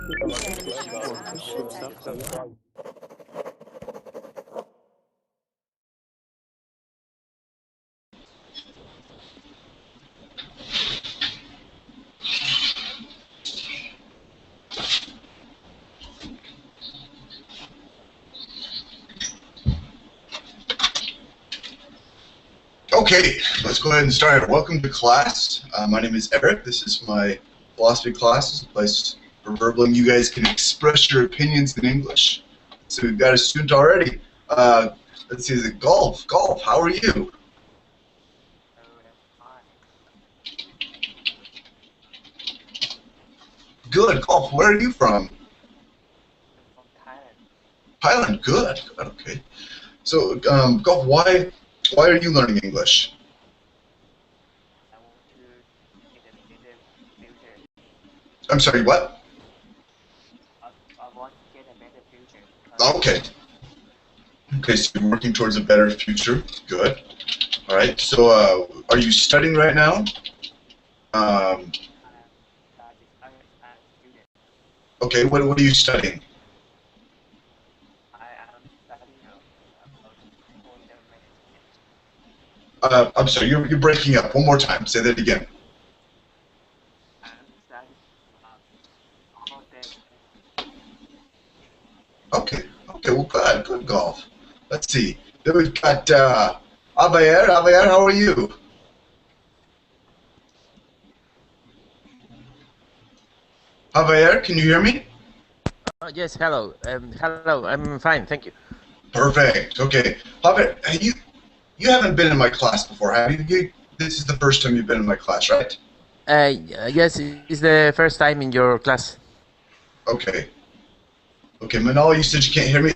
Okay, let's go ahead and start. Welcome to class. My name is Eric. This is my philosophy class. It's a place for verbally you guys can express your opinions in English. So we've got a student already. Let's see, is it Golf? Golf, how are you? Good. Golf, where are you from? Thailand. Good. Good. Okay. So, Golf, why are you learning English? I'm sorry, what? I want to get a better future. Okay. Okay, so you're working towards a better future. Good. All right. So, are you studying right now? Okay. What are you studying? I am studying hotel management. I'm sorry. You're breaking up. One more time. Say that again. I am studying hotel management. Okay. Okay. Well, good. Good, Golf. Let's see. Then we've got Avayer. Avayer, how are you? Avayer, can you hear me? Yes, hello. Hello, I'm fine, thank you. Perfect. Okay. Javier, you haven't been in my class before, have you? This is the first time you've been in my class, right? Yes, it's the first time in your class. Okay. Okay, Manal, you said you can't hear me.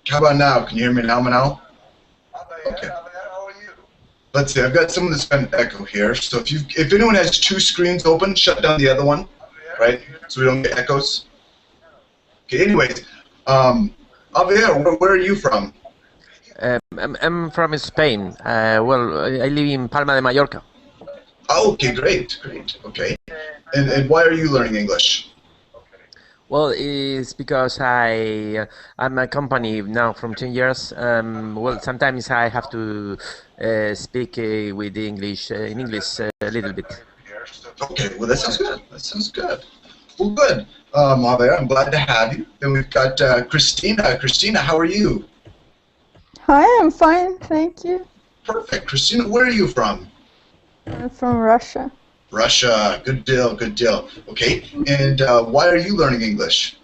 How about now? Can you hear me now, Manal? Okay. Let's see. I've got someone that's got an echo here. So if anyone has two screens open, shut down the other one, right? So we don't get echoes. Okay. Anyways, Javier, where are you from? I'm from Spain. Well, I live in Palma de Mallorca. Oh, okay, great, great. Okay. And why are you learning English? Well, it's because I'm a company now from 10 years. Well, sometimes I have to speak with the English in English a little bit. Okay, well that sounds good. That sounds good. Well, good. Javier, I'm glad to have you. Then we've got Christina. Christina, how are you? Hi, I'm fine, thank you. Perfect. Christina, where are you from? I'm from Russia. Russia. Good deal, good deal. Okay, and why are you learning English?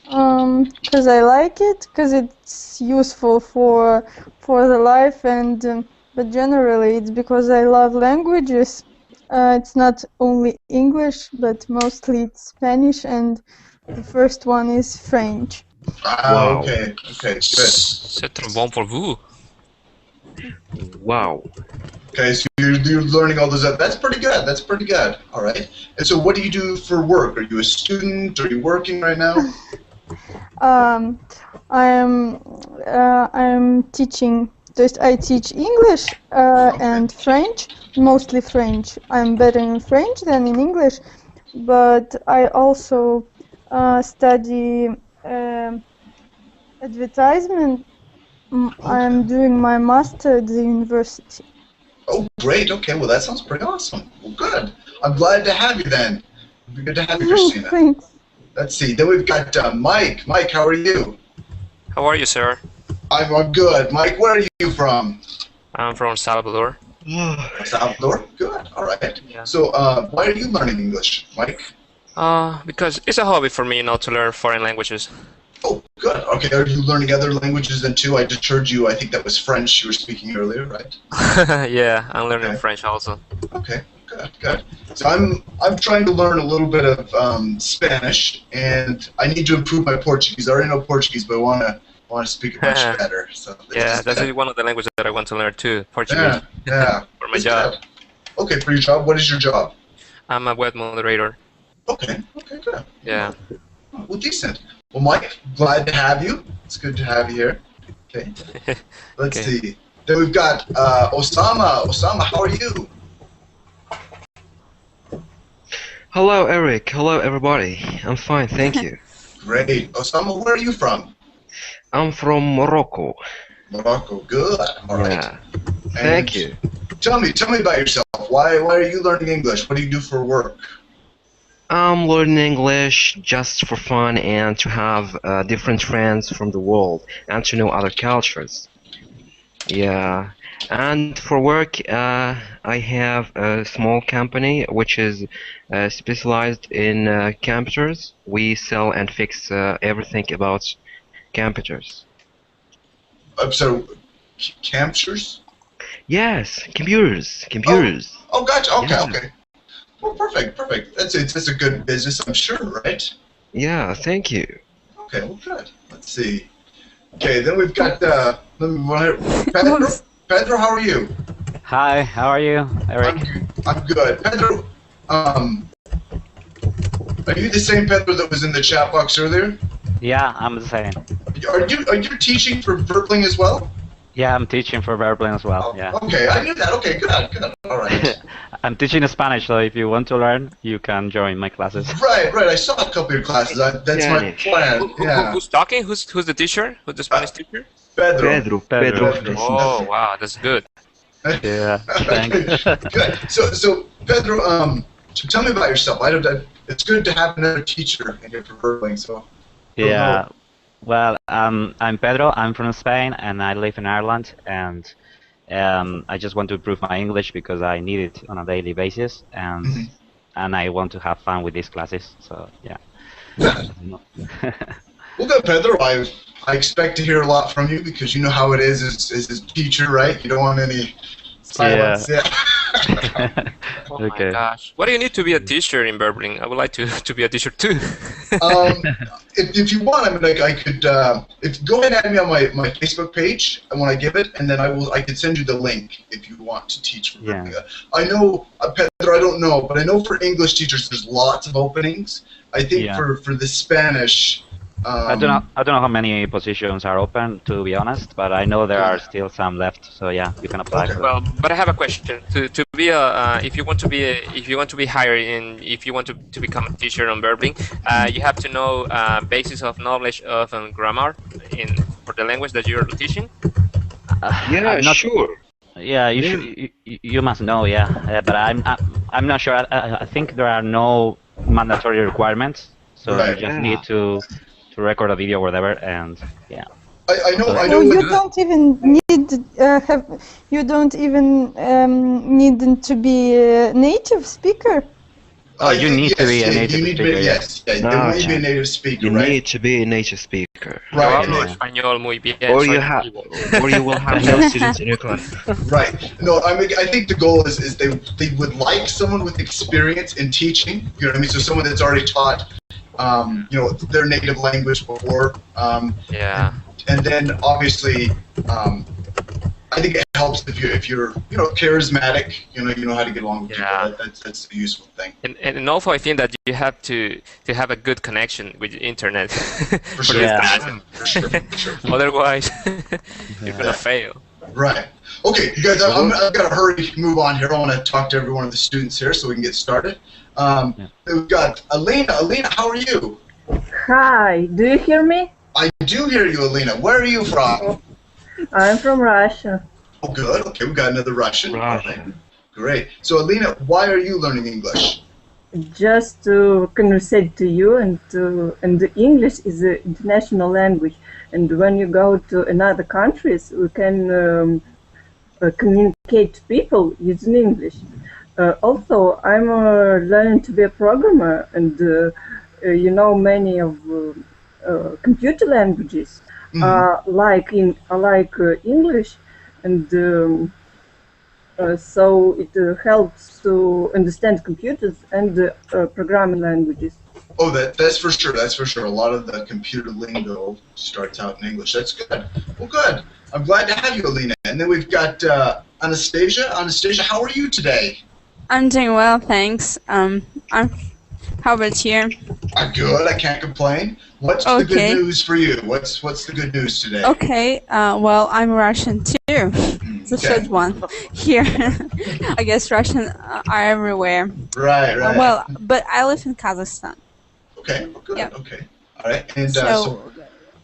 Because I like it, because it's useful for the life, and but generally it's because I love languages. It's not only English, but mostly it's Spanish, and the first one is French. Wow. Okay, okay, good. C'est trop bon pour vous. Wow. Okay, so you're learning all those. That's pretty good. That's pretty good. All right. And so, what do you do for work? Are you a student? Are you working right now? I'm teaching. I teach English and French, mostly French. I'm better in French than in English, but I also study advertisement. I'm doing my master at the university. Oh, great. Okay, well, that sounds pretty awesome. Well, good. I'm glad to have you then. It'd be good to have you, Christina. Thanks. Let's see. Then we've got Mike. Mike, how are you? How are you, sir? I'm good. Mike, where are you from? I'm from Salvador. Salvador? Good. All right. Yeah. So, why are you learning English, Mike? Because it's a hobby for me, to learn foreign languages. Oh, good. Okay, are you learning other languages then too? I just heard you. I think that was French you were speaking earlier, right? Yeah, I'm learning Okay. French also. Okay, good, good. So I'm trying to learn a little bit of Spanish, and I need to improve my Portuguese. I already know Portuguese, but I want to speak it much better. So Yeah, that's one of the languages that I want to learn too, Portuguese. Yeah. For my job. Good. Okay, for your job. What is your job? I'm a web moderator. Okay. Okay, good. Yeah. Well, decent. Well, Mike, glad to have you. It's good to have you here. Okay. Let's see. Then we've got Osama. Osama, how are you? Hello, Eric. Hello, everybody. I'm fine, thank you. Great. Osama, where are you from? I'm from Morocco. Morocco. Good. All right. Yeah. Thank you. Tell me about yourself. Why are you learning English? What do you do for work? I'm learning English just for fun and to have different friends from the world and to know other cultures. Yeah. And for work, I have a small company which is specialized in computers. We sell and fix everything about computers. So, camptures? Yes, computers. Oh, gotcha. Okay, Yeah. okay. Well, perfect. That's a good business, I'm sure, right? Yeah, thank you. Okay, well, good. Let's see. Okay, then we've got Pedro. Pedro, how are you? Hi, how are you, Eric? I'm good. Pedro, are you the same Pedro that was in the chat box earlier? Yeah, I'm the same. Are you teaching for Verbling as well? Yeah, I'm teaching for Berlin as well. Oh, Yeah. okay, I knew that. Okay, good. All right. I'm teaching Spanish, so if you want to learn, you can join my classes. Right. I saw a couple of your classes. That's my Spanish. plan. Yeah. Who's talking? Who's the teacher? Who's the Spanish teacher? Pedro. Pedro. Oh, wow, that's good. Yeah, thanks. Good. So Pedro, tell me about yourself. It's good to have another teacher in here for Verbling. So. Yeah. Well, I'm Pedro. I'm from Spain, and I live in Ireland. And I just want to improve my English because I need it on a daily basis, and I want to have fun with these classes. So yeah. Well, good, Pedro. I expect to hear a lot from you because you know how it is as a teacher, right? You don't want any silence. Yeah. Oh Okay. my gosh. What do you need to be a teacher in Berlin? I would like to be a teacher too. If you want, I mean, I could. If go ahead and add me on my Facebook page, and when I give it, and then I could send you the link if you want to teach. Yeah. I know, Pedro. I don't know, but I know for English teachers, there's lots of openings. I think Yeah. for the Spanish. I don't know how many positions are open, to be honest, but I know there are still some left. So yeah, you can apply Okay. for Well, them. but I have a question. To be a if you want to be hired if you want to become a teacher on Berlin, you have to know basis of knowledge of grammar for the language that you're teaching. Yeah, I'm not sure. Yeah, you must know, yeah. But I'm not sure. I think there are no mandatory requirements, so Right. you just need to record a video or whatever, and yeah. I know. I Oh, know. you don't even need you don't even need to be a native speaker. Oh, you need to be a native you need to speaker, be, yeah. yes, you need to be a native speaker, You right? need to be a native speaker. Yo Right. hablo Yeah. español muy bien. Or soy you have, nativo. or you will have no students in your class. Right. No, I mean, I think the goal is they would like someone with experience in teaching. You know what I mean? So someone that's already taught, their native language before. Yeah. And then obviously, I think it helps if you're charismatic. You know how to get along with Yeah. people. That's a useful thing. And also I think that you have to have a good connection with the internet For for sure. this Yeah. class. For sure. Otherwise, you're gonna fail. Right. Okay, you guys, I've got to hurry, move on here. I want to talk to every one of the students here so we can get started. We've got Alina. Alina, how are you? Hi, do you hear me? I do hear you, Alina. Where are you from? I'm from Russia. Oh, good. Okay, we've got another Russian. Russian. Great. So, Alina, why are you learning English? Just to conversate to you, and the English is an international language. And when you go to another countries, we can communicate to people using English. Also, I'm learning to be a programmer, and many of computer languages like English, and so it helps to understand computers and programming languages. Oh, that's for sure. That's for sure. A lot of the computer lingo starts out in English. That's good. Well, good. I'm glad to have you, Alina. And then we've got Anastasia. Anastasia, how are you today? I'm doing well, thanks. How about you? I'm good. I can't complain. What's the good Okay. news for you? What's the good news today? Okay, well, I'm Russian too. the third one. Here, I guess Russian are everywhere. Right. Well, but I live in Kazakhstan. Okay. Good. Yeah. Okay. All right. And So,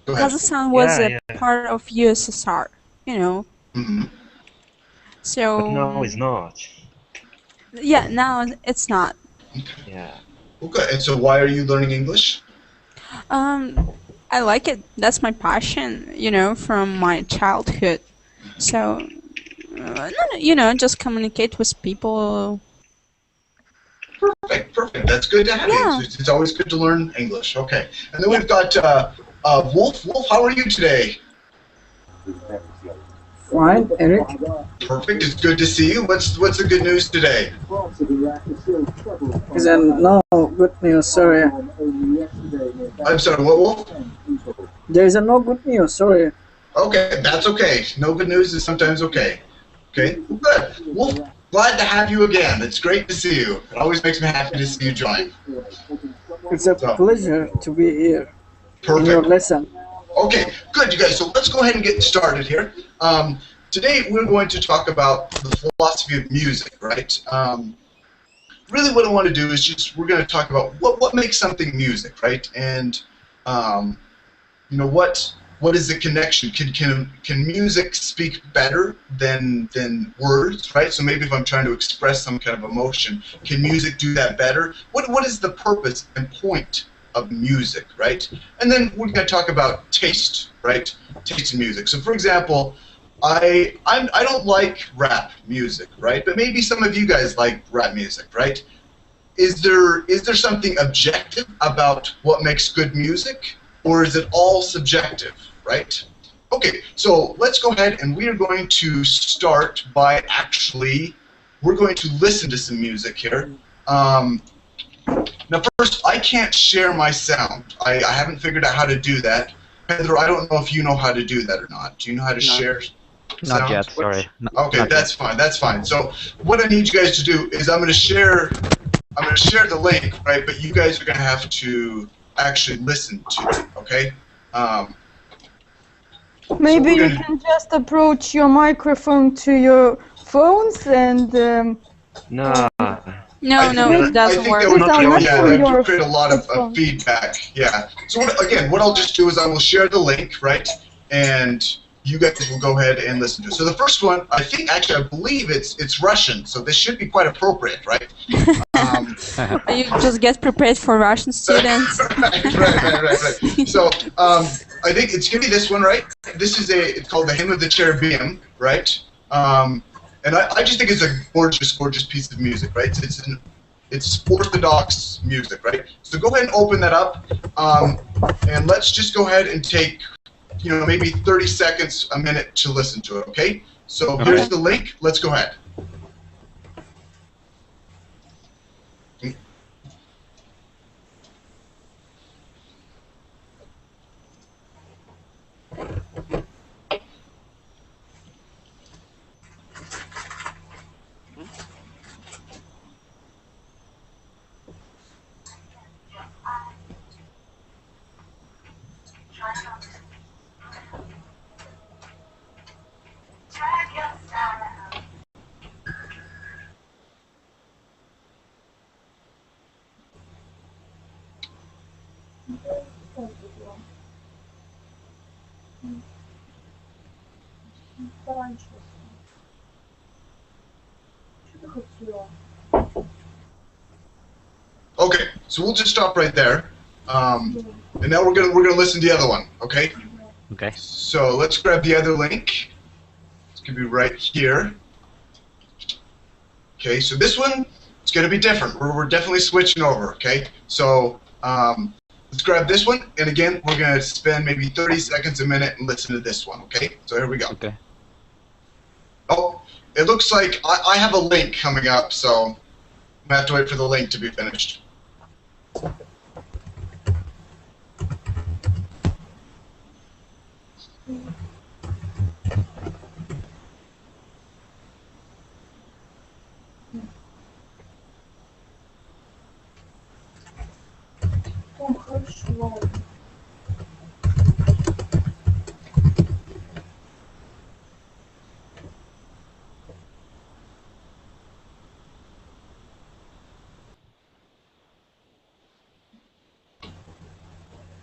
go ahead. Kazakhstan was Yeah, a part of USSR, you know. Mm-hmm. So. But no, it's not. Yeah, now it's not. Yeah. Okay. And so, why are you learning English? I like it. That's my passion, you know, from my childhood. So, you know, just communicate with people. Perfect. That's good to have Yeah. you. It's always good to learn English. Okay. And then we've got Wolf. Wolf, how are you today? Fine, Eric. Perfect. It's good to see you. What's the good news today? Is there no good news? Sorry. I'm sorry. What, Wolf? There is no good news. Sorry. Okay, that's okay. No good news is sometimes okay. Okay, good. Wolf, glad to have you again. It's great to see you. It always makes me happy to see you join. It's a pleasure to be here in your Perfect. lesson. Okay, good, you guys. So let's go ahead and get started here. Today we're going to talk about the philosophy of music, right? Really what I want to do is we're going to talk about what makes something music, right? And, you know, what is the connection? Can music speak better than words, right? So maybe if I'm trying to express some kind of emotion, can music do that better? What is the purpose and point of music, right? And then we're going to talk about taste, right? Taste in music. So for example, I don't like rap music, right? But maybe some of you guys like rap music, right? Is there something objective about what makes good music, or is it all subjective, right? Okay, so let's go ahead and we are going to start by we're going to listen to some music here. Now first, I can't share my sound. I haven't figured out how to do that. Pedro, I don't know if you know how to do that or not. Do you know how to share sound? Not yet, sorry. Okay, that's fine. That's fine. So what I need you guys to do is I'm going to share the link, right? But you guys are going to have to actually listen to it, okay? Maybe so you can just approach your microphone to your phones and. No. No, it doesn't work. That would create a lot of feedback. Yeah. So what I'll just do is I will share the link, right? And you guys will go ahead and listen to it. So the first one, I believe it's Russian, so this should be quite appropriate, right? You just get prepared for Russian students. right. So I think it's gonna be this one, right? It's called the Hymn of the Cherubim, right? And I just think it's a gorgeous piece of music, right? It's Orthodox music, right? So go ahead and open that up, and let's just go ahead and take, you know, maybe 30 seconds, a minute to listen to it, okay? So here's the link. Let's go ahead. Okay, so we'll just stop right there, and now we're gonna listen to the other one. Okay. Okay. So let's grab the other link. It's gonna be right here. Okay, so this one, it's gonna be different. We're definitely switching over. Okay, so let's grab this one, and again, we're gonna spend maybe 30 seconds, a minute, and listen to this one. Okay, so here we go. Okay. Oh, it looks like I have a link coming up, so I'm gonna have to wait for the link to be finished.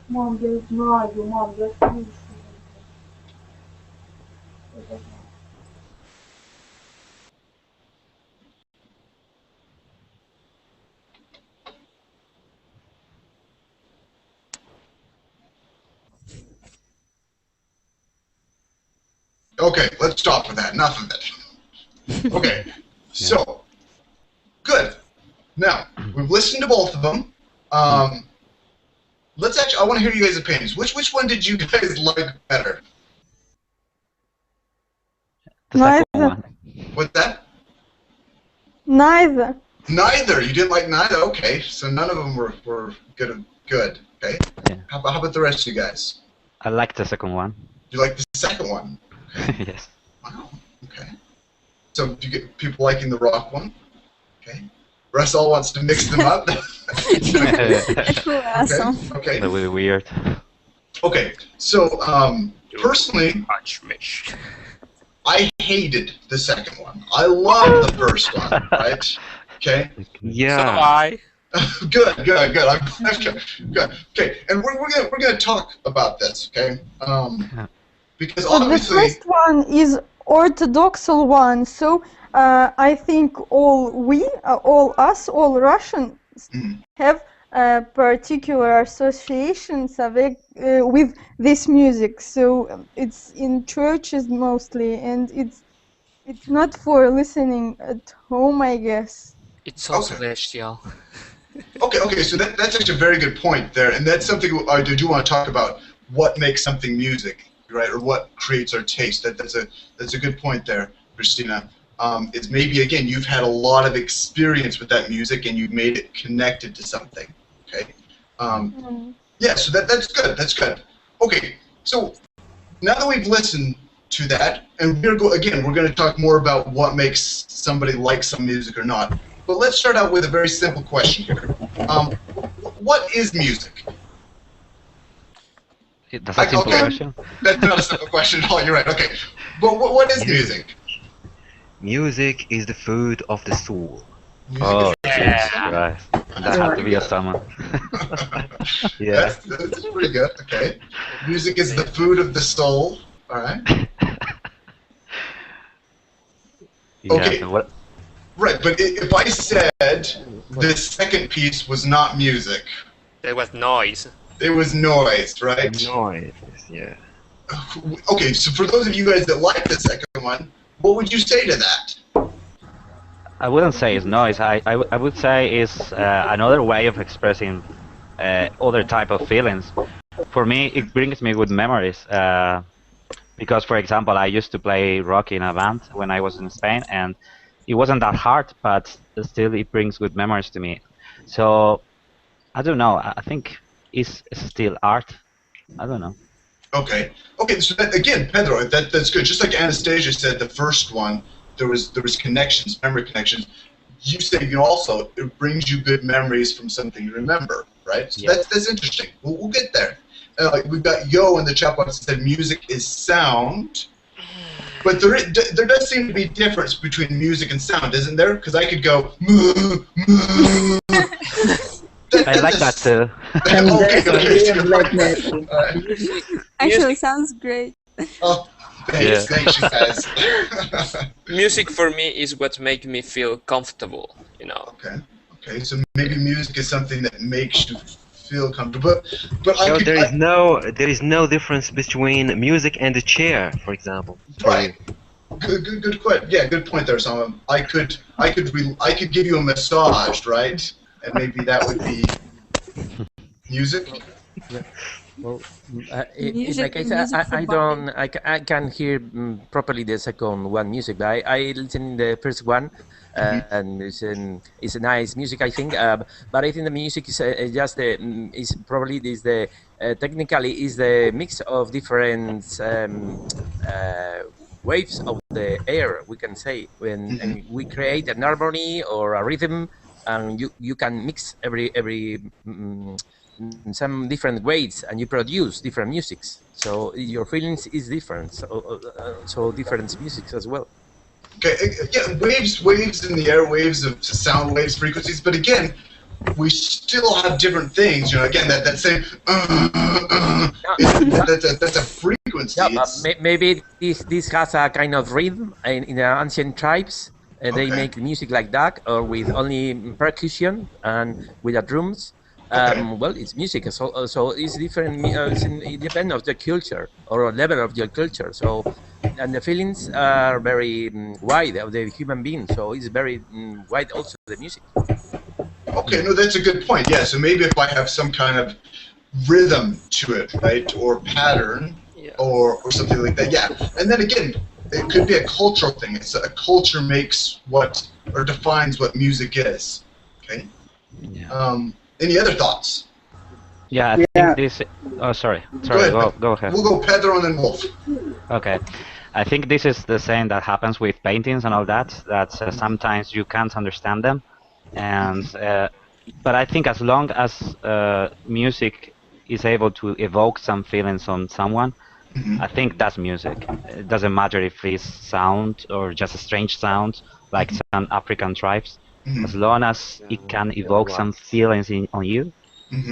Мам, я знаю, мам, я слышу. Okay, let's stop with that. Enough of it. Okay, so, good. Now, we've listened to both of them. Let's actually, I want to hear you guys' opinions. Which one did you guys like better? The second Neither. one. What's that? Neither. Neither. You didn't like neither? Okay, so none of them were good. Good. Okay. Yeah. How about the rest of you guys? I like the second one. You like the second one? Yes. Wow. Okay. So do you get people liking the rock one? Okay. Russ all wants to mix them up. It's really awesome. Okay. A little weird. Okay. So personally, I hated the second one. I loved the first one. Right? Okay. Yeah. So I. Good. I'm glad. Good. Okay. And we're gonna talk about this. Okay. Because But the obviously. first one is orthodoxal one, so I think all Russians have particular associations with this music. So it's in churches mostly, and it's not for listening at home, I guess. It's so celestial. Okay, so that's actually a very good point there, and that's something I do want to talk about. What makes something music, right, or what creates our taste? That's a good point there, Christina. It's maybe again you've had a lot of experience with that music and you've made it connected to something. Okay. Yeah, so that's good. That's good. Okay, so now that we've listened to that, and we're going to talk more about what makes somebody like some music or not. But let's start out with a very simple question here. What is music? That's a simple question. That's not a simple question at all. You're right. Okay, but what is music? Music is the food of the soul. Oh, Jesus Christ. That had to be a summer. Yeah. That's pretty good. Okay, music is the food of the soul. All right. Okay. Yeah, what? Right, but if I said the second piece was not music, There was noise. it was noise, right? Noise, yeah. Okay, so for those of you guys that like the second one, what would you say to that? I wouldn't say it's noise. I would say it's another way of expressing other type of feelings. For me, it brings me good memories. Because, for example, I used to play rock in a band when I was in Spain, and it wasn't that hard, but still it brings good memories to me. So, I don't know. I think it's still art. I don't know. Okay, so that, again, Pedro, that's good. Just like Anastasia said, the first one, there was connections, memory connections. You say also it brings you good memories from something you remember, right? So Yes. that's interesting. We'll get there. Like we've got Yo in the chat box that said music is sound, but there does seem to be a difference between music and sound, isn't there? Because I could go moo, moo. I like that too. And Okay. black metal. Actually, sounds great. Oh, thanks, you guys. Music for me is what makes me feel comfortable, you know. Okay, so maybe music is something that makes you feel comfortable, but So there is no difference between music and a chair, for example. Right. Good question. Yeah, good point there, Sam. I could give you a massage, right? And maybe that would be music. Well, in Music- my case, music for I don't, I can hear properly the second one music, but I listen the first one, and it's a nice music, I think. But I think the music is just is probably technically is the mix of different waves of the air, we can say, and we create an harmony or a rhythm, and you can mix every some different ways, and you produce different musics. So your feelings is different. So different musics as well. Okay, yeah, waves in the air, waves of sound waves, frequencies. But again, we still have different things. You know, again, that same that's a frequency. Yeah, maybe this has a kind of rhythm in the ancient tribes. They Okay. make music like that, or with only percussion and with the drums. Okay. Well, it's music, so it's different. It depends of the culture or level of your culture. So, and the feelings are very wide of the human being. So it's very wide also the music. Okay, no, that's a good point. Yeah, so maybe if I have some kind of rhythm to it, right, or pattern, or something like that. Yeah, and then again, it could be a cultural thing. It's a culture makes what or defines what music is. Okay. Yeah. Any other thoughts? Yeah, I think this. Oh, sorry. Go ahead. We'll go Pedro and then Wolf. Okay. I think this is the same that happens with paintings and all that. That sometimes you can't understand them, and but I think as long as music is able to evoke some feelings on someone, I think that's music. It doesn't matter if it's sound or just a strange sound like some African tribes. As long as it can evoke some feelings on you,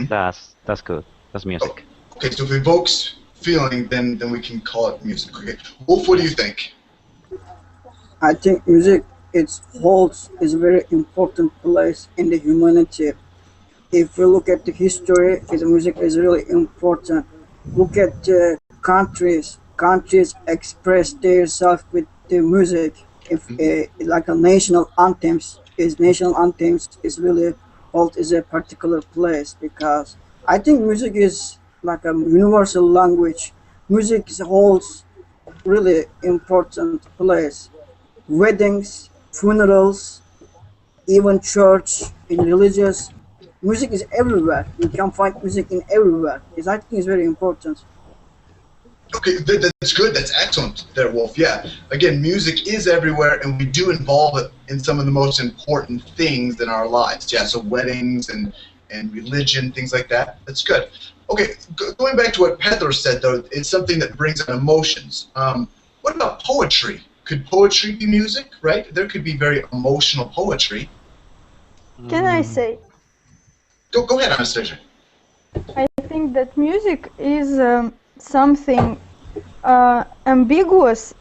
that's good. That's music. Okay, so if it evokes feeling, then we can call it music. Okay, Wolf, what do you think? I think music holds is a very important place in the humanity. If we look at the history, the music is really important. Look at countries. Countries express themselves with the music. If like a national anthems is really hold is a particular place because I think music is like a universal language. Music holds really important place. Weddings, funerals, even church, in religious, music is everywhere. You can find music in everywhere. I think it's very important. Okay, that's good. That's excellent there, Wolf. Yeah. Again, music is everywhere, and we do involve it in some of the most important things in our lives. Yeah, so weddings and religion, things like that. That's good. Okay, going back to what Pedro said, though, it's something that brings on emotions. What about poetry? Could poetry be music, right? There could be very emotional poetry. Can I say? Go ahead, Anastasia. I think that music is something ambiguous,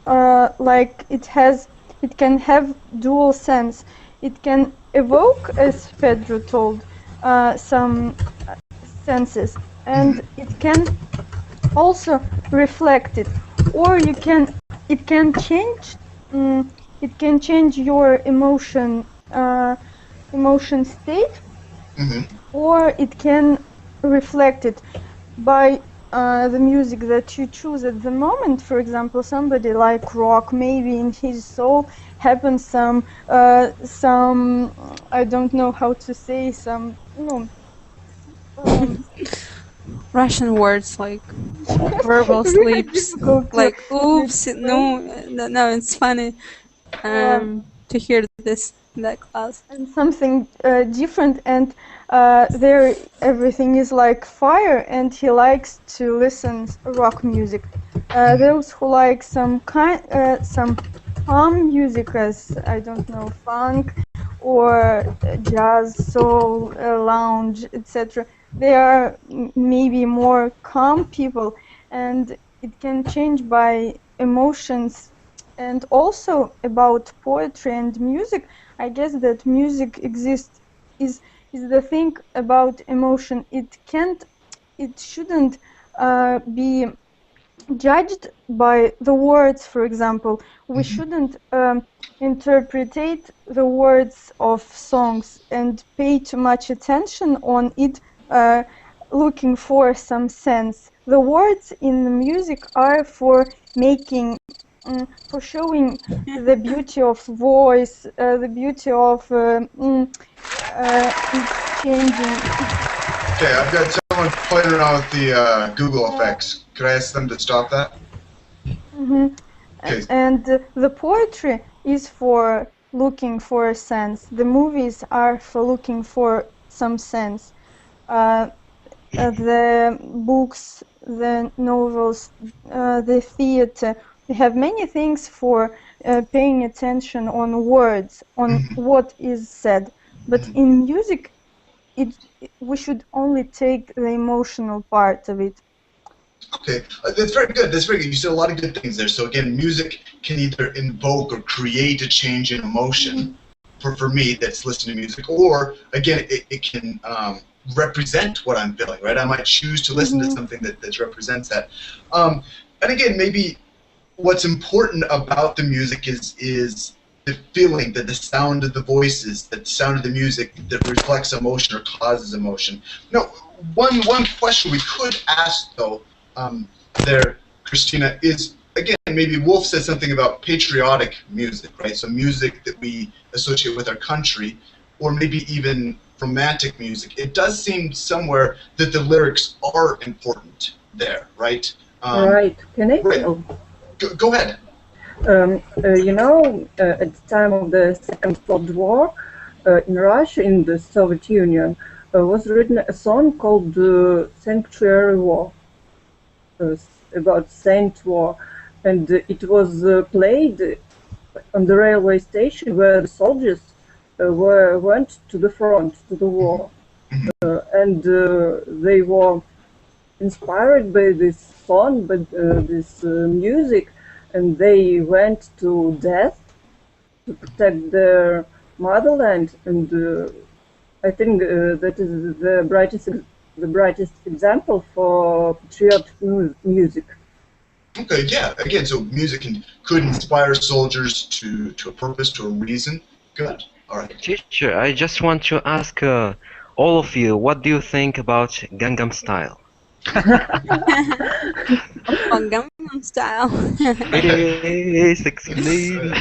like it can have dual sense. It can evoke, as Pedro told, some senses, and it can also reflect it, or it can change your emotion state, or it can reflect it by the music that you choose at the moment. For example, somebody like rock, maybe in his soul happens some I don't know how to say, some Russian words like verbal slips, like oops, no, it's funny to hear this in that class. And something different, and there everything is like fire, and he likes to listen rock music. Those who like some calm music, as I don't know, funk or jazz, soul, lounge, etc. They are maybe more calm people, and it can change by emotions. And also about poetry and music, I guess that music exists is the thing about emotion. It shouldn't be judged by the words. For example, we shouldn't interpret the words of songs and pay too much attention on it, looking for some sense. The words in the music are for making, for showing the beauty of voice, the beauty of changing. Okay, I've got someone playing around with the Google effects. Could I ask them to stop that? Okay. And the poetry is for looking for a sense. The movies are for looking for some sense. The books, the novels, the theater, they have many things for paying attention on words, on what is said. But in music, we should only take the emotional part of it. Okay, that's very good. That's very good. You said a lot of good things there. So again, music can either invoke or create a change in emotion for me that's listening to music, or again, it can represent what I'm feeling, right? I might choose to listen to something that represents that. And again, maybe what's important about the music is the feeling, that the sound of the voices, the sound of the music that reflects emotion or causes emotion. Now, one question we could ask though, there, Christina, is again maybe Wolf said something about patriotic music, right? So music that we associate with our country, or maybe even romantic music. It does seem somewhere that the lyrics are important there, right? Right. Can I Right. tell? Go ahead. At the time of the Second World War, in Russia, in the Soviet Union, was written a song called Sanctuary War, about Saint War, and it was played on the railway station where the soldiers went to the front, to the war, and they were inspired by this song, by this music, and they went to death to protect their motherland. And I think that is the brightest example for patriotic music. Okay, yeah. Again, so music could inspire soldiers to a purpose, to a reason. Good. All right. Teacher, I just want to ask all of you, what do you think about Gangnam Style? On Gangnam Style. Hey, sexy lady.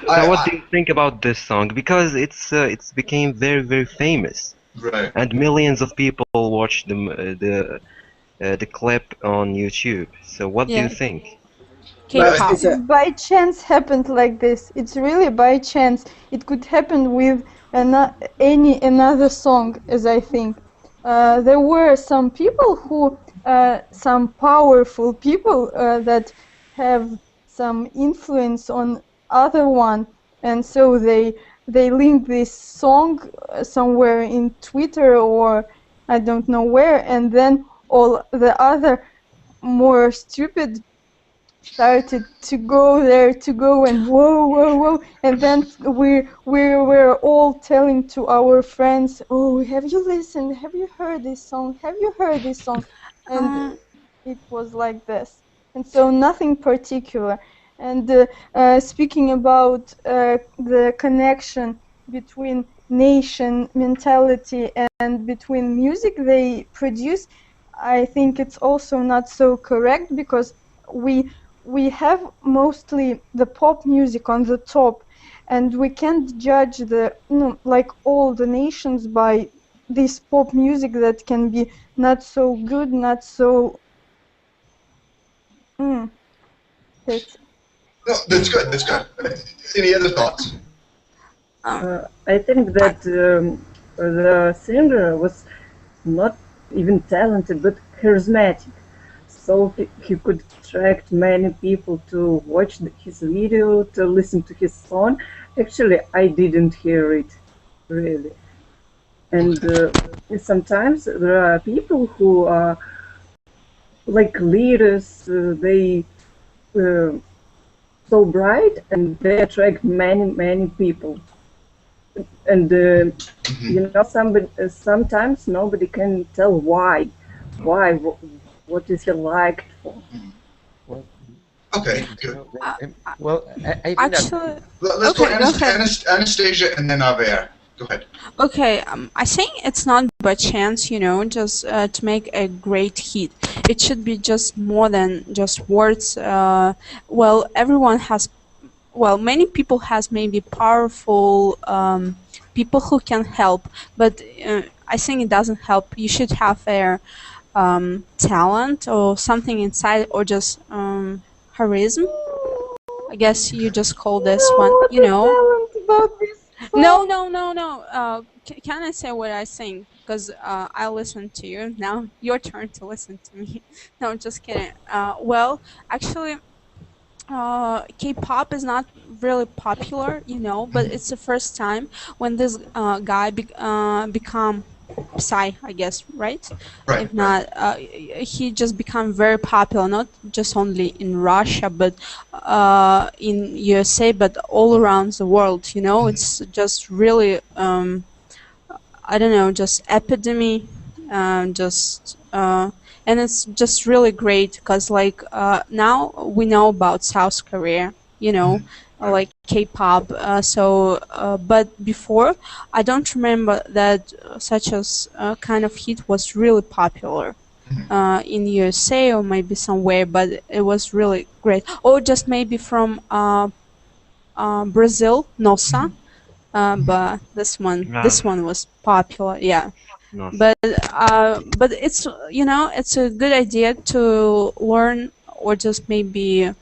So what do you think about this song? Because it's became very, very famous, Right. and millions of people watch the clip on YouTube. So what do you think? K-pop. It by chance happened like this. It's really by chance. It could happen with any another song, as I think. There were some people who, some powerful people that have some influence on other one, and so they linked this song somewhere in Twitter or I don't know where, and then all the other more stupid started to go there, to go and whoa, and then we were all telling to our friends, oh, have you listened, have you heard this song, have you heard this song? And it was like this, and so nothing particular. And speaking about the connection between nation mentality and between music they produce, I think it's also not so correct, because we have mostly the pop music on the top, and we can't judge like all the nations by this pop music that can be not so good, not so. That's. No, that's good. That's good. Any other thoughts? I think that the singer was not even talented, but charismatic. So he could attract many people to watch his video, to listen to his song. Actually, I didn't hear it, really. And sometimes there are people who are like leaders, they so bright and they attract many people. And sometimes nobody can tell why, what is he liked for. Okay, good. Well, I think Actually, Let's okay, go go ahead. Anastasia and then Aver. Go ahead. Okay, I think it's not by chance, just to make a great hit. It should be just more than just words. Many people has maybe powerful people who can help, but I think it doesn't help. You should have a talent or something inside, or just charisma. I guess you just call this one, Talent about this No. song. Can I say what I think? Because I listen to you. Now your turn to listen to me. No, just kidding. Actually, K-pop is not really popular, you know, but it's the first time when this guy become Psy, I guess, right? Right, If not, he just become very popular, not just only in Russia, but in USA, but all around the world. You know, it's just really, I don't know, just epidemic, and it's just really great because like now we know about South Korea, you know, like K-pop. But before, I don't remember that such as kind of hit was really popular in USA or maybe somewhere, but it was really great. Or just maybe from Brazil, Nossa. But this one was popular, yeah. No. But it's, you know, it's a good idea to learn or just maybe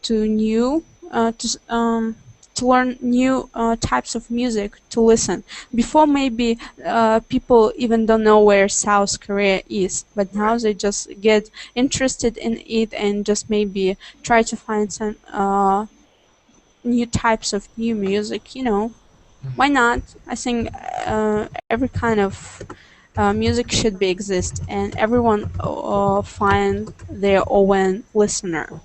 to new to learn new types of music to listen. Before maybe people even don't know where South Korea is, but now they just get interested in it and just maybe try to find some new types of new music, you know. Why not? I think every kind of music should be exist, and everyone find their own listener.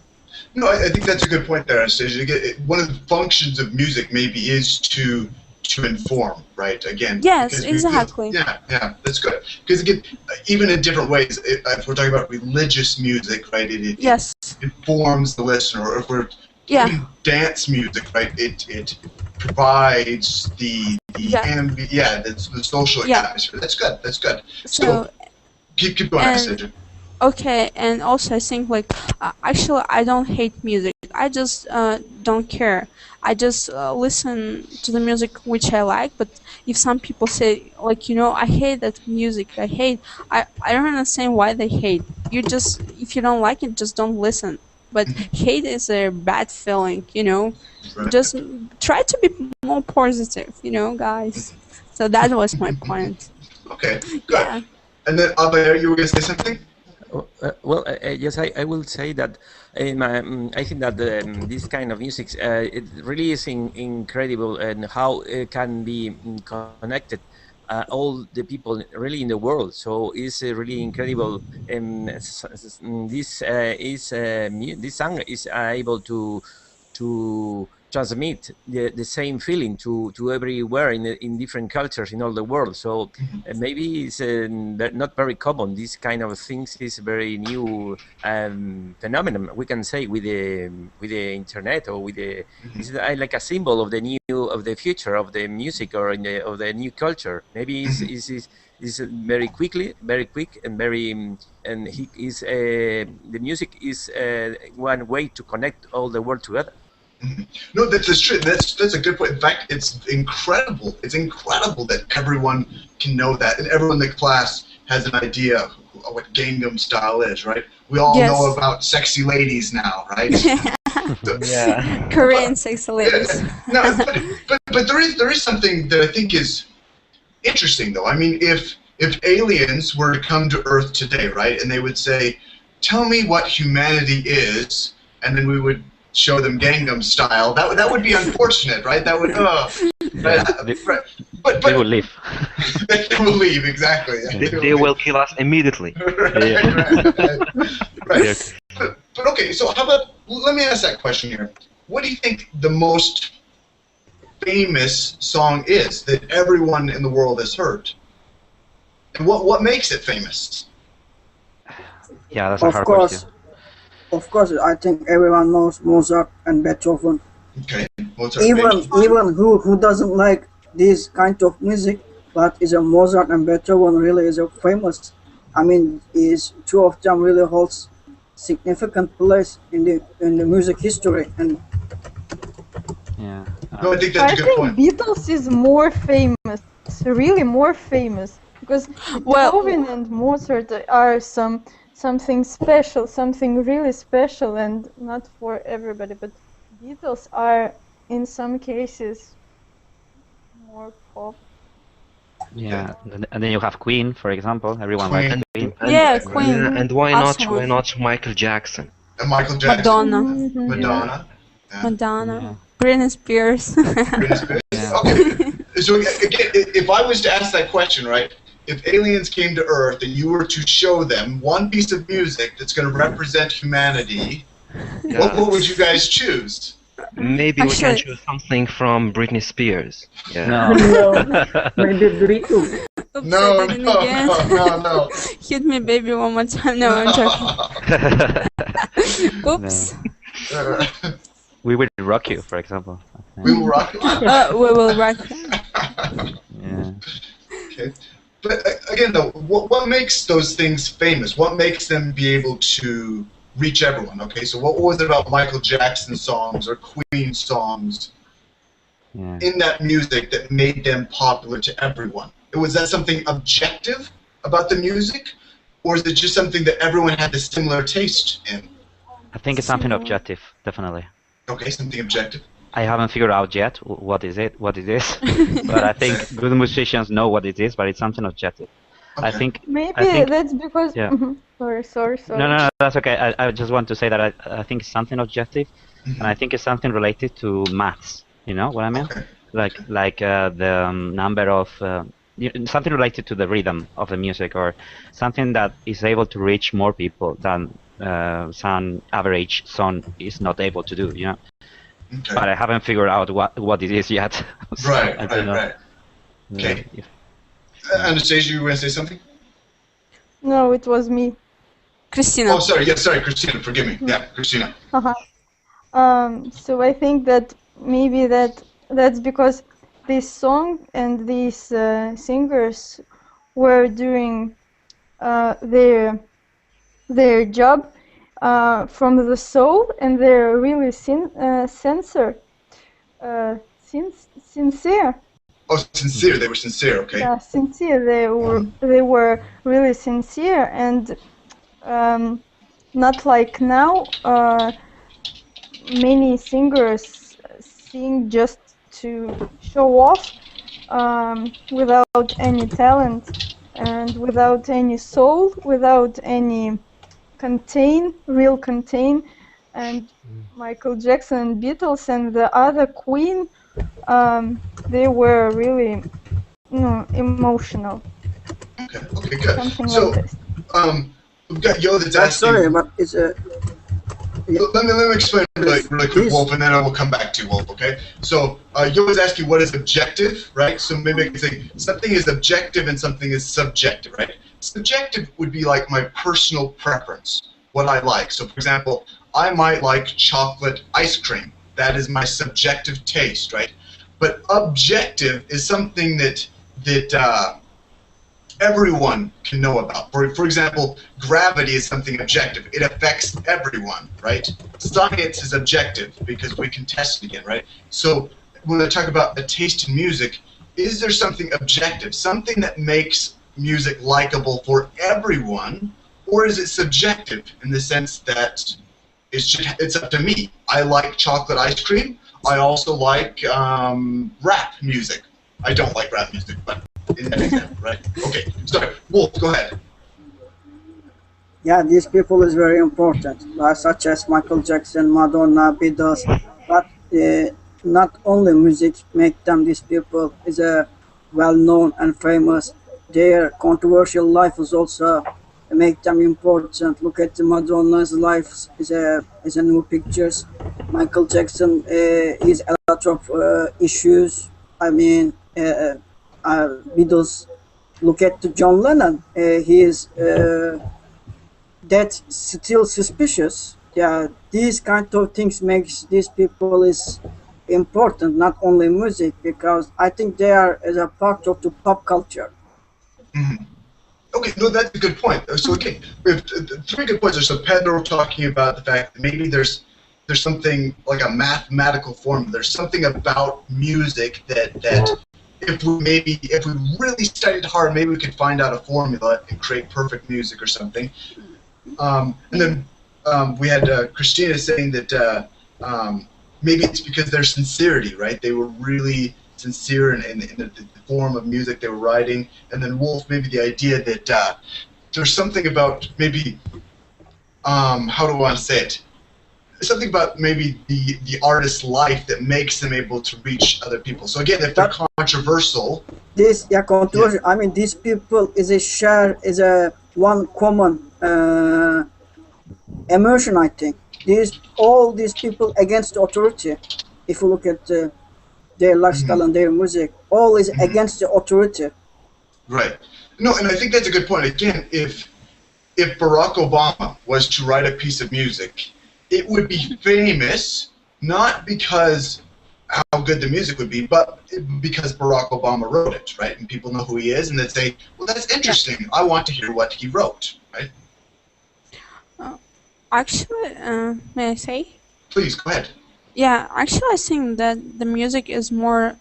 No, I think that's a good point there, Anastasia. One of the functions of music maybe is to inform, right? Again, Yes, because exactly. yeah, that's good. Because again, even in different ways, if we're talking about religious music, right? It Yes. informs the listener. Or if we're Yeah. even dance music, right? It provides the the social Yeah. atmosphere. That's good. That's good. So Keep going, and Anastasia. okay, and also I think like actually I don't hate music. I just don't care. I just listen to the music which I like. But if some people say like, you know, I hate that music, I don't understand why they hate. You just, if you don't like it, just don't listen. But hate is a bad feeling, you know. Just try to be more positive, you know, guys. So that was my point. Okay, good. Yeah. And then Abel, you were going to say something? Yes, I will say that I think that this kind of music it really is incredible, and how it can be connected all the people really in the world. So it's really incredible. This song is able to transmit the same feeling to everywhere in different cultures in all the world. So maybe it's not very common. This kind of things is very new phenomenon, we can say, with the internet, or with the it's like a symbol of the future of the music, or of the new culture. Maybe is very quick and very and he is the music is one way to connect all the world together. No, that's true. That's a good point. In fact, it's incredible. It's incredible that everyone can know that, and everyone in the class has an idea of what Gangnam Style is, right? We all know about sexy ladies now, right? Yeah. Korean sexy ladies. No, but there is something that I think is interesting, though. I mean, if aliens were to come to Earth today, right, and they would say, "Tell me what humanity is," and then we would show them Gangnam Style, that would be unfortunate, right? That would, right. But they will leave. They will leave, exactly. They will kill us immediately. Right. But okay, so how about, let me ask that question here. What do you think the most famous song is that everyone in the world has heard? And what makes it famous? Yeah, that's a hard question. Of course, I think everyone knows Mozart and Beethoven. Okay, Mozart. Even who doesn't like this kind of music, but is a Mozart and Beethoven really is a famous. I mean, is two of them really holds significant place in the music history. And yeah, no, I think that's a good point. Beatles is more famous, really more famous, because Beethoven and Mozart are something special, something really special, and not for everybody. But Beatles are, in some cases, more pop. Yeah, and then you have Queen, for example. Everyone likes Queen. Queen. And why not Michael Jackson? And Michael Jackson. Madonna. Madonna. Madonna, Britney Spears. Britney Spears. Yeah. Okay. So again, if I was to ask that question, right? If aliens came to Earth and you were to show them one piece of music that's going to represent humanity, what would you guys choose? Maybe we can Actually- choose something from Britney Spears. Yeah. No. No, maybe Beatles. Oops, No, I did it no, again. no. Hit me, baby, one more time. No, I'm joking. Oops. We will rock you, for example. We will rock. We will rock. Yeah. Okay. But again, though, what makes those things famous? What makes them be able to reach everyone? Okay, so what was it about Michael Jackson songs or Queen songs Yeah. in that music that made them popular to everyone? Was that something objective about the music, or is it just something that everyone had a similar taste in? I think it's something objective, definitely. Okay, something objective. I haven't figured out yet what it is, but I think good musicians know what it is, but it's something objective. Okay. I think. Maybe I think, that's because. Yeah. Mhm. Sorry. No, that's okay. I just want to say that I think it's something objective, and I think it's something related to maths. You know what I mean? Okay. Like the number of something related to the rhythm of the music, or something that is able to reach more people than some average song is not able to do. You know. Okay. But I haven't figured out what it is yet. So Right, I don't know. right. Okay. If- Anastasia, you were going to say something? No, it was me. Christina. Oh, sorry. Yeah, sorry, Christina. Forgive me. Yeah, Christina. So I think that maybe that's because this song and these singers were doing their job from the soul, and they're really sincere. Oh, sincere. They were sincere. Okay. Yeah, sincere. They were really sincere, and not like now. Many singers sing just to show off, without any talent and without any soul, without any real contain. And Michael Jackson and Beatles and the other Queen, they were really, emotional. Okay, good. Something So, like this. we've got Yo that's asking. Sorry, but it's a. Let me explain really quick, Please. Wolf, and then I will come back to you, Wolf, okay? So, Yo is asking what is objective, right? So maybe I can say something is objective and something is subjective, right? Subjective would be like my personal preference, what I like. So, for example, I might like chocolate ice cream. That is my subjective taste, right? But objective is something that everyone can know about. For example, gravity is something objective. It affects everyone, right? Science is objective because we can test it again, right? So when I talk about a taste in music, is there something objective, something that makes music likable for everyone, or is it subjective in the sense that it's up to me? I like chocolate ice cream. I also like rap music. I don't like rap music, but in that example, right? Okay, sorry. Wolf, go ahead. Yeah, these people is very important, such as Michael Jackson, Madonna, Beatles. But not only music make them these people is a well-known and famous. Their controversial life is also make them important. Look at the Madonna's life is a new pictures. Michael Jackson is a lot of issues. I mean, Beatles. Look at the John Lennon. He is that still suspicious. Yeah, these kind of things makes these people is important, not only music, because I think they are as a part of the pop culture. Mm-hmm. Okay, no, that's a good point. So okay, we have three good points. So Pedro talking about the fact that maybe there's something like a mathematical formula. There's something about music that if we really studied hard, maybe we could find out a formula and create perfect music or something. And then we had Christina saying that maybe it's because their sincerity, right? They were really sincere in the form of music they were writing. And then Wolf, maybe the idea that there's something about maybe, how do I want to say it? something about maybe the artist's life that makes them able to reach other people. So again, if they're controversial, this controversial. I mean, these people is a one common emotion. I think all these people against authority. If you look at their lifestyle and their music, all is against the authority. Right. No, and I think that's a good point. Again, if Barack Obama was to write a piece of music, it would be famous not because how good the music would be, but because Barack Obama wrote it, right? And people know who he is, and they'd say, well, that's interesting. I want to hear what he wrote, right? Actually, may I say? Please, go ahead. Yeah, actually, I think that the music is more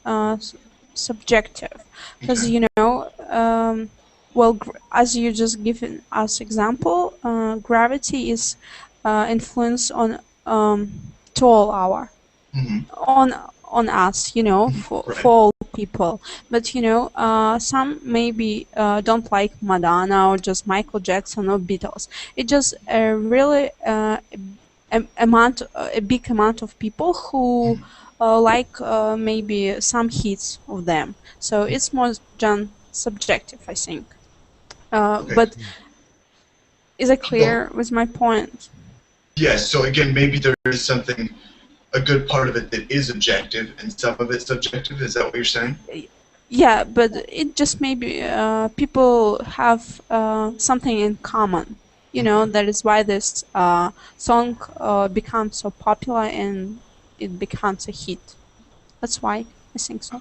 subjective, because well, as you just given us example, gravity is influence on to all our on us, for all people. But some maybe don't like Madonna or just Michael Jackson or Beatles. It just really a big amount of people who like maybe some hits of them. So it's more than subjective, I think. But is it clear with my point? Yes. So again, maybe there is something, a good part of it that is objective, and some of it's subjective. Is that what you're saying? Yeah, but it just maybe people have something in common. That is why this song becomes so popular and it becomes a hit. That's why I think so.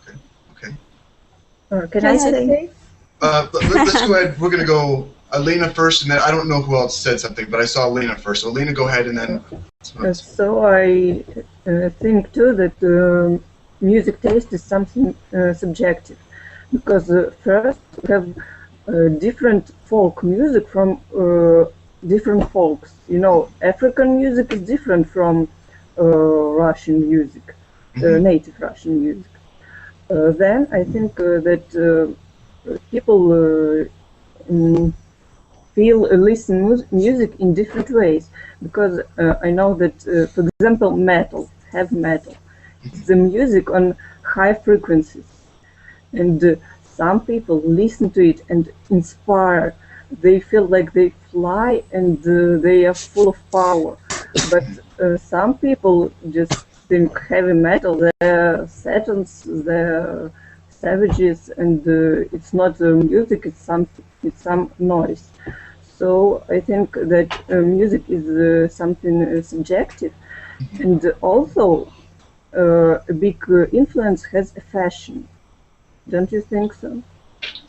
Okay. Can I say? Let's go ahead. We're going to go Alina first, and then I don't know who else said something, but I saw Alina first. So Alina, go ahead, and then... So I think too that music taste is something subjective, because first we have different folk music from different folks. African music is different from Russian music, native Russian music. Then I think that people listen music in different ways, because I know that, for example, heavy metal, it's the music on high frequencies, and some people listen to it and inspire. They feel like they fly and they are full of power. But some people just think heavy metal, they're satans, they're savages, and it's not music, it's some noise. So I think that music is something subjective, and also a big influence has fashion. Don't you think so?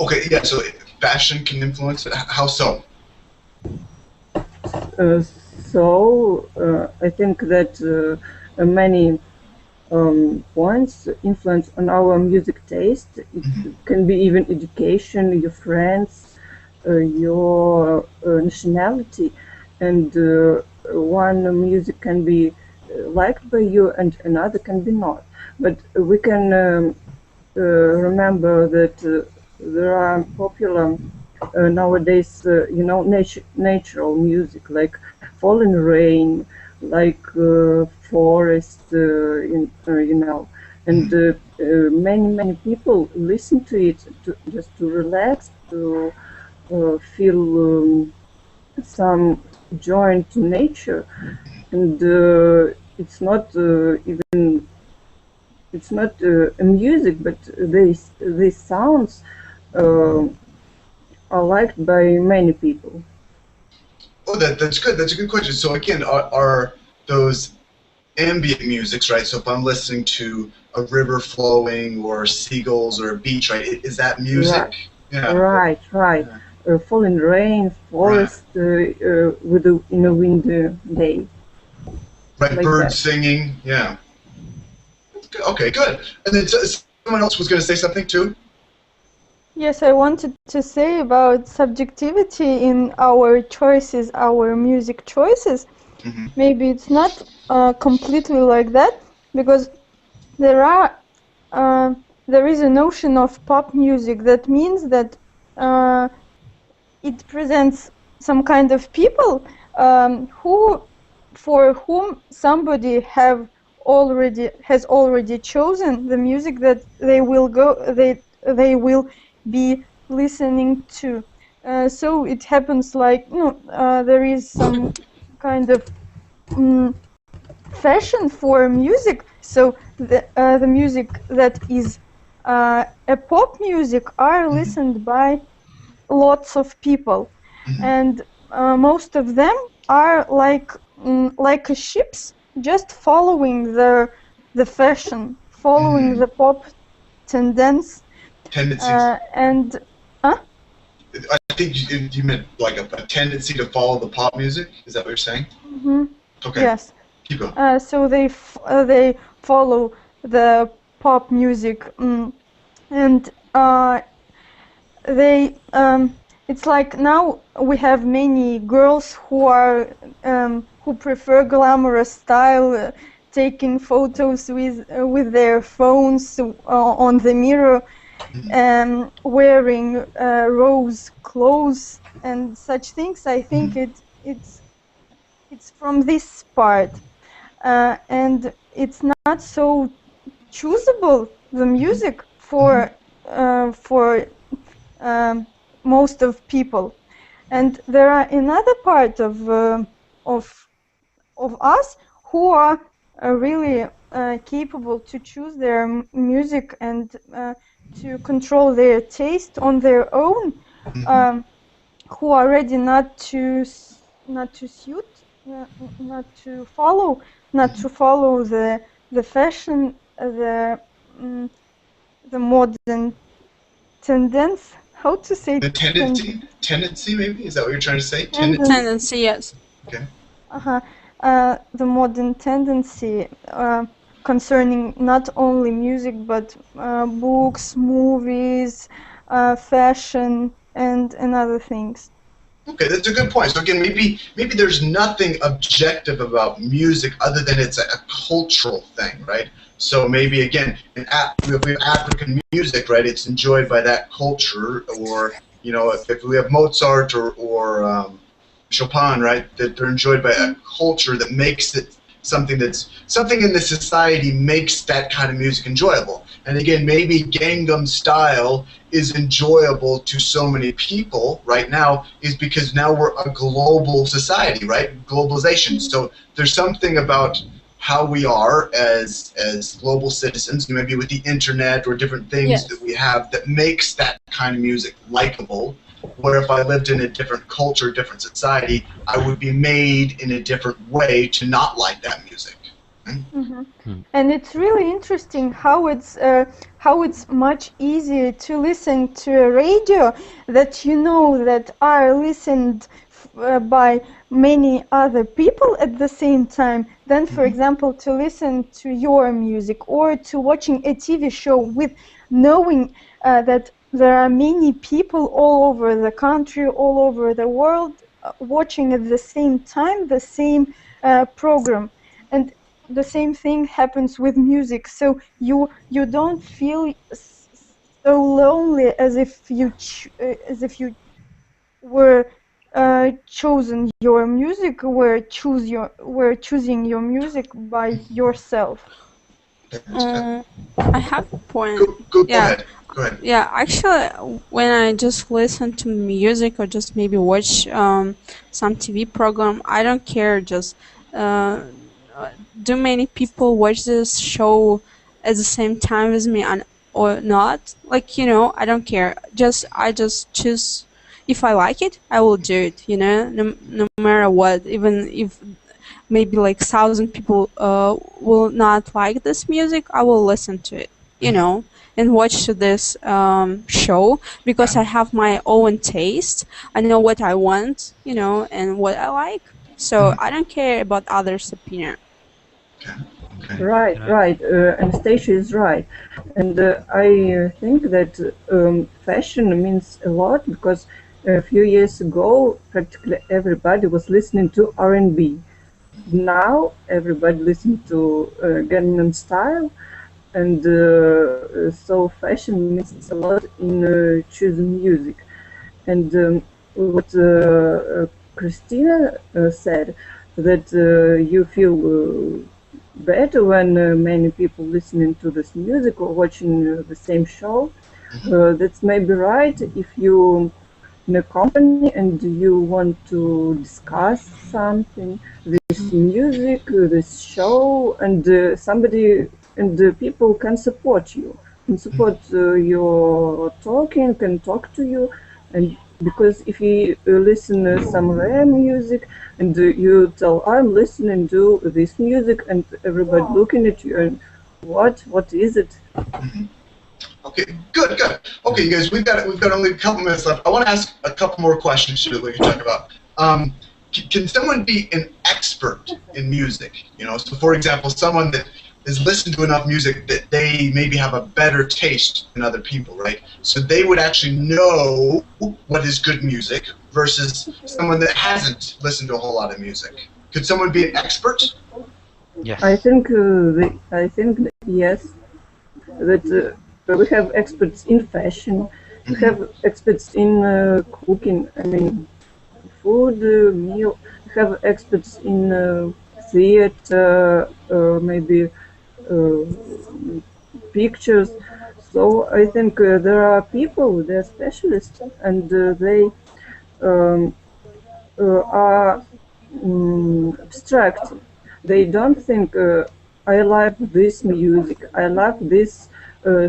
Okay, yeah, so fashion can influence it. How so? I think that many points influence on our music taste. It can be even education, your friends, your nationality, and one music can be liked by you and another can be not. But we can remember that there are popular nowadays, natural music like falling rain, like forest, and many people listen to it just to relax, to feel some joy into nature, and it's not even. It's not a music, but these sounds are liked by many people. Oh, that's good. That's a good question. So again, are those ambient musics, right? So if I'm listening to a river flowing or seagulls or a beach, right? Is that music? Right. Yeah. Right. Yeah. Falling rain, forest, in a windy day. Right. Like Birds that. singing. Yeah. Okay, good. And then someone else was going to say something too? Yes, I wanted to say about subjectivity in our choices, our music choices. Maybe it's not completely like that, because there is a notion of pop music that means that it presents some kind of people who for whom somebody has already chosen the music that they will be listening to. So it happens like there is some kind of fashion for music. So the music that is a pop music are listened by lots of people, and most of them are like ships, just following the fashion, following the pop tendencies. And I think you meant like a tendency to follow the pop music. Is that what you're saying? Okay. Yes. Keep going. So they follow the pop music, and they it's like now we have many girls who prefer glamorous style, taking photos with their phones on the mirror, wearing rose clothes and such things. I think it's from this part, and it's not so choosable, the music for most of people. And there are another part of us who are really capable to choose their music and to control their taste on their own, who are ready not to suit, not to follow the fashion, the modern tendency. How to say the tendency maybe? Is that what you're trying to say? Tendency, yes. Okay. The modern tendency concerning not only music but books, movies, fashion, and other things. Okay, that's a good point. So again, maybe there's nothing objective about music other than it's a cultural thing, right? So maybe again, if we have African music, right, it's enjoyed by that culture, or if we have Mozart or Chopin, right, that they're enjoyed by a culture that makes it something in the society makes that kind of music enjoyable. And again, maybe Gangnam Style is enjoyable to so many people right now is because now we're a global society, right? Globalization. So there's something about how we are as global citizens, maybe with the internet or different things that we have that makes that kind of music likable. Where if I lived in a different culture, different society, I would be made in a different way to not like that music. And it's really interesting how it's much easier to listen to a radio that are listened by many other people at the same time than, for example, to listen to your music or to watching a TV show with knowing that there are many people all over the country, all over the world, watching at the same time the same program. And the same thing happens with music. So you don't feel so lonely as if you were chosen your music, were choosing your music by yourself. I have a point. Go ahead. Yeah, actually, when I just listen to music or just maybe watch some TV program, I don't care. Just do many people watch this show at the same time as me or not? Like, I don't care. I just choose. If I like it, I will do it. No matter what. Even if maybe like 1,000 people will not like this music, I will listen to it. And watch this show because I have my own taste. I know what I want, and what I like. So I don't care about others' opinion. Right. Anastasia is right. And I think that fashion means a lot because a few years ago, practically everybody was listening to R&B. Now everybody listens to Gangnam Style. And so fashion means a lot in choosing music. And what Christina said, that you feel better when many people listening to this music or watching the same show. That's maybe right if you in a company and you want to discuss something, this music, this show, and somebody and people can support you, can support your talking, can talk to you, and because if you listen some rare music and you tell I'm listening to this music and everybody looking at you and what is it? Okay, good. Okay, you guys, we've got only a couple minutes left. I want to ask a couple more questions that we can talk about. Can someone be an expert in music? You know, so for example, someone that has listened to enough music that they maybe have a better taste than other people, right? So they would actually know what is good music versus someone that hasn't listened to a whole lot of music. Could someone be an expert? Yes. I think yes, that we have experts in fashion, we have experts in cooking, I mean, food, meal, we have experts in theater, maybe pictures. So I think there are people, they're specialists, and they are abstract. They don't think I like this music, I like this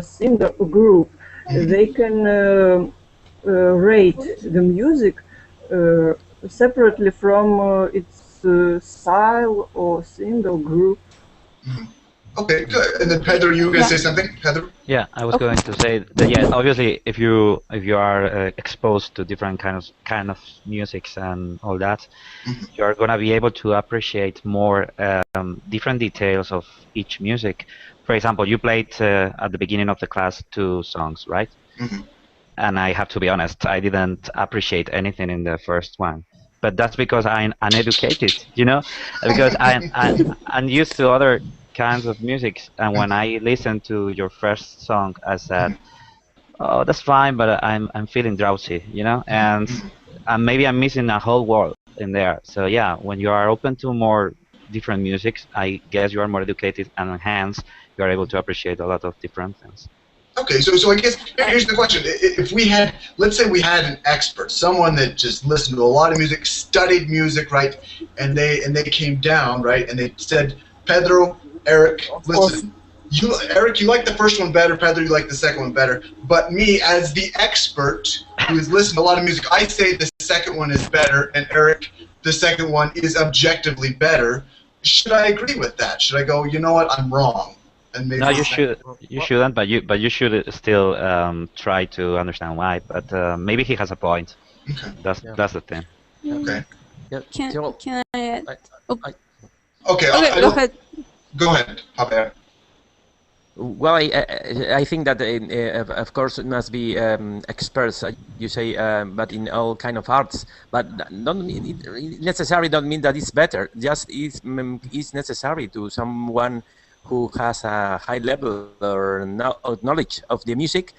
singer group. They can rate the music separately from its style or singer group. Okay, good. And then Pedro, you were going to say something? Pedro? Yeah, I was going to say that. Yeah, obviously, if you are exposed to different kind of musics and all that, you are gonna be able to appreciate more different details of each music. For example, you played at the beginning of the class 2 songs, right? And I have to be honest, I didn't appreciate anything in the first one. But that's because I'm uneducated, you know, because I'm used to other kinds of music. And when I listened to your first song, I said, "Oh, that's fine, but I'm feeling drowsy," you know, and maybe I'm missing a whole world in there. So yeah, when you are open to more different musics, I guess you are more educated, and hence you are able to appreciate a lot of different things. Okay, so I guess here's the question: if we had, let's say we had an expert, someone that just listened to a lot of music, studied music, right, and they came down, right, and they said, Pedro, Eric, listen, Eric, you like the first one better, Pedro, you like the second one better, but me, as the expert who has listened to a lot of music, I say the second one is better, and Eric, the second one is objectively better. Should I agree with that? Should I go, you know what, I'm wrong? And maybe no, you shouldn't, but you should still try to understand why. But maybe he has a point. Okay. That's the thing. Okay. Can I? Okay. Go ahead. Go ahead, Javier. Well, I think that of course it must be experts, you say, but in all kind of arts. But don't necessarily don't mean that it's better. Just is necessary to someone who has a high level or knowledge of the music,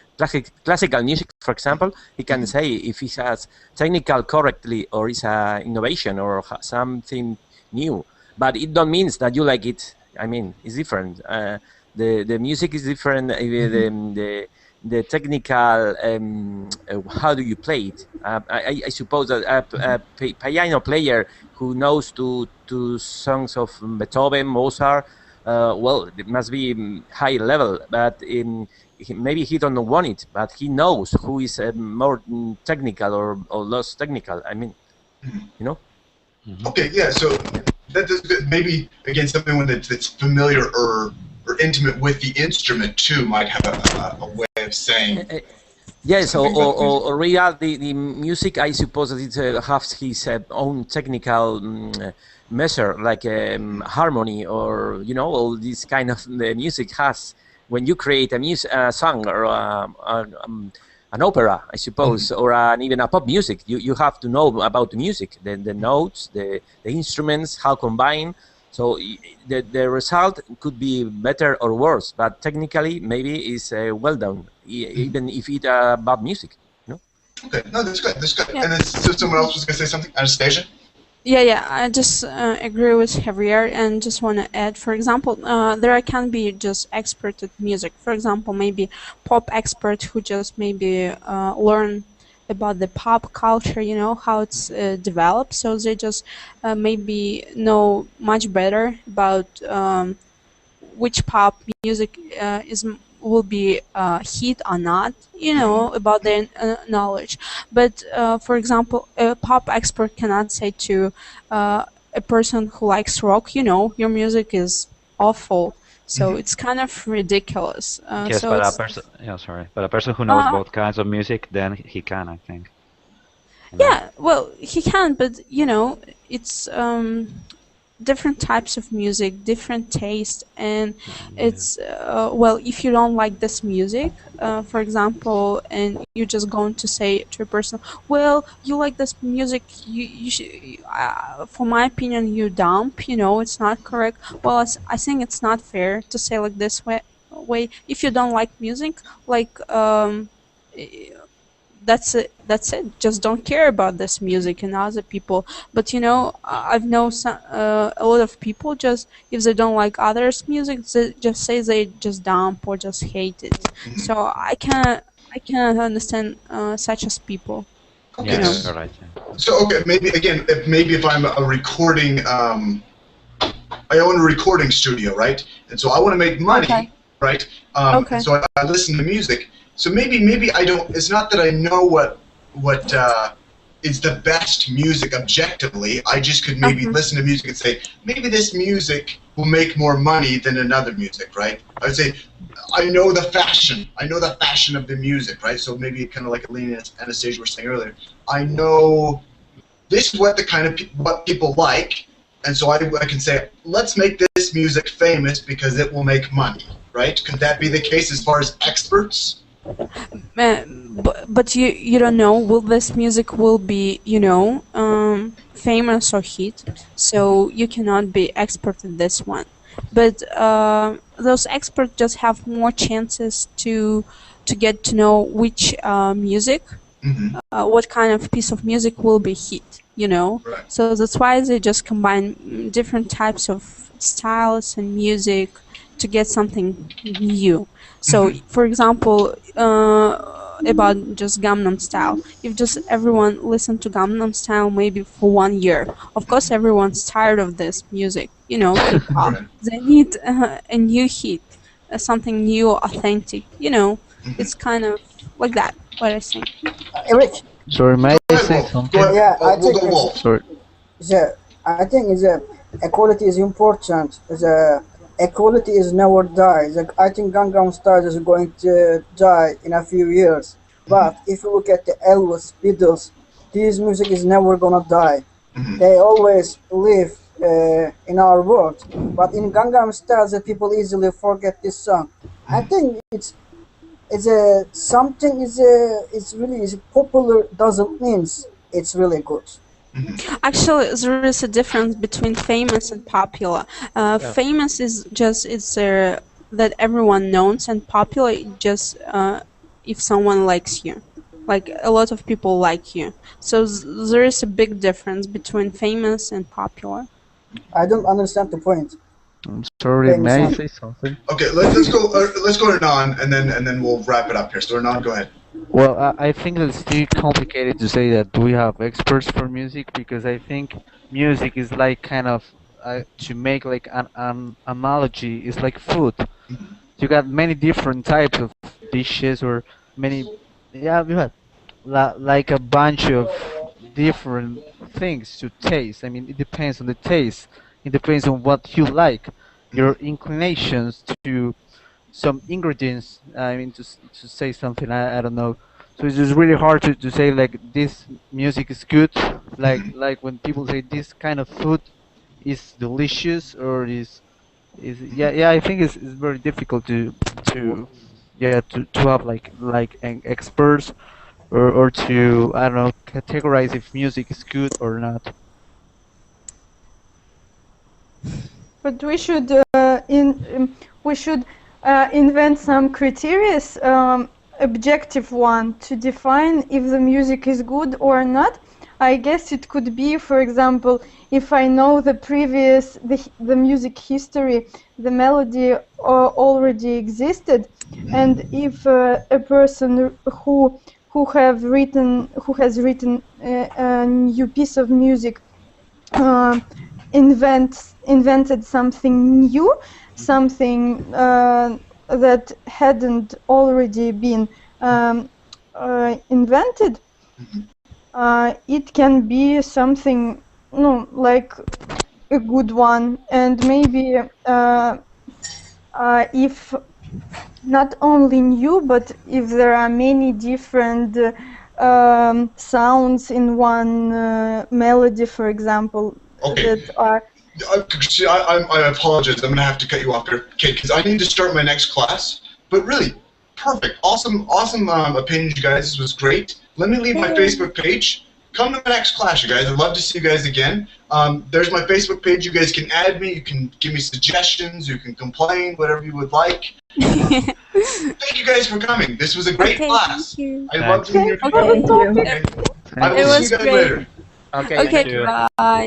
classical music, for example. He can say if he has technical correctly or is a innovation or something new. But it don't mean that you like it. I mean, it's different. The music is different. The technical how do you play it? I suppose that a piano player who knows to songs of Beethoven, Mozart, well, it must be high level, but maybe he don't want it, but he knows who is more technical or less technical. I mean, you know. Okay, yeah. So maybe again something that's familiar or intimate with the instrument too might have a way of saying. Yes, or real the music. I suppose that it has his own technical measure, like harmony, or you know, all this kind of music has. When you create a song or an opera, I suppose, or even a pop music, you have to know about the music, the notes, the instruments, how combine. So the result could be better or worse, but technically maybe is well done, even if it's bad music. You know? Okay, no, that's good. That's good. Yeah. And then so someone else was going to say something. Anastasia. Yeah, I just agree with Javier and just want to add, for example, there can be just expert at music. For example, maybe pop expert who just maybe learn about the pop culture, how it's developed. So they just maybe know much better about which pop music will be hit or not, about their knowledge. But for example, a pop expert cannot say to a person who likes rock, your music is awful. So it's kind of ridiculous. Yes, So but a it's person, yeah, sorry, but a person who knows uh, both kinds of music, then he can, I think. yeah, well, he can, but it's different types of music, different taste, and it's well, if you don't like this music, for example, and you're just going to say to a person, well, you like this music, you should, for my opinion, you dump, it's not correct. Well, I think it's not fair to say like this way. If you don't like music, like that's it, just don't care about this music and other people. But I've known a lot of people, just if they don't like others music, they just say they just dump or just hate it. So I can understand such as people. Okay. Yeah, you're right. Yeah. So okay, maybe if I'm a recording, I own a recording studio, right? And so I want to make money, Okay. right? Okay. So I listen to music. So maybe I don't. It's not that I know what is the best music objectively. I just could maybe listen to music and say maybe this music will make more money than another music, right? I would say I know the fashion. I know the fashion of the music, right? So maybe kind of like Alina and Anastasia were saying earlier. I know this is what the kind of what people like, and so I can say, let's make this music famous because it will make money, right? Could that be the case as far as experts? But you don't know, will this music will be famous or hit, so you cannot be expert in this one. But those experts just have more chances to get to know which music, what kind of piece of music will be hit, Right. so that's why they just combine different types of styles and music to get something new. So, for example, about just Gangnam Style, if just everyone listen to Gangnam Style maybe for 1 year, of course everyone's tired of this music, K-pop. Right. They need a new hit, something new, authentic, It's kind of like that, what I think. Eric, Sorry, may I say Go something? ahead. yeah, I We'll think go Wolf. Sorry. I think equality is important. Equality is never die. I think Gangnam Style is going to die in a few years. But if you look at the Elvis, Beatles, this music is never gonna die. They always live in our world. But in Gangnam Style, the people easily forget this song. I think it's a something it's really is popular doesn't mean it's really good. Actually, there is a difference between famous and popular. Famous is just that everyone knows, and popular is just if someone likes you, like a lot of people like you. So there is a big difference between famous and popular. I don't understand the point. I'm sorry, Famous may I song. say something? Okay, let's go. Let's go to Nan, and then we'll wrap it up here. So Nan, go ahead. Well, I think it's still complicated to say that we have experts for music because I think music is like kind of to make like an analogy is like food. You got many different types of dishes or many, yeah, you have like a bunch of different things to taste. I mean, it depends on the taste. It depends on what you like, your inclinations to some ingredients. I mean, to say something, I don't know. So it's just really hard to say like this music is good. Like when people say this kind of food is delicious or is yeah, I think it's very difficult to yeah to have like an experts or to, I don't know, categorize if music is good or not. But we should invent some criteria, objective one, to define if the music is good or not. I guess it could be, for example, if I know the music history, the melody already existed, and if a person who has written a new piece of music invented something new, something that hadn't already been invented. It can be something, like a good one, and maybe if not only new, but if there are many different sounds in one melody, for example, that are. I apologize. I'm gonna have to cut you off there, Kate, because I need to start my next class. But really, perfect, awesome opinions, you guys. This was great. Let me leave my Facebook page. Come to my next class, you guys. I'd love to see you guys again. There's my Facebook page. You guys can add me. You can give me suggestions. You can complain, whatever you would like. Thank you guys for coming. This was a great class. I love to hear you. It I will see was you guys great. later. Okay, Okay, thank you. bye.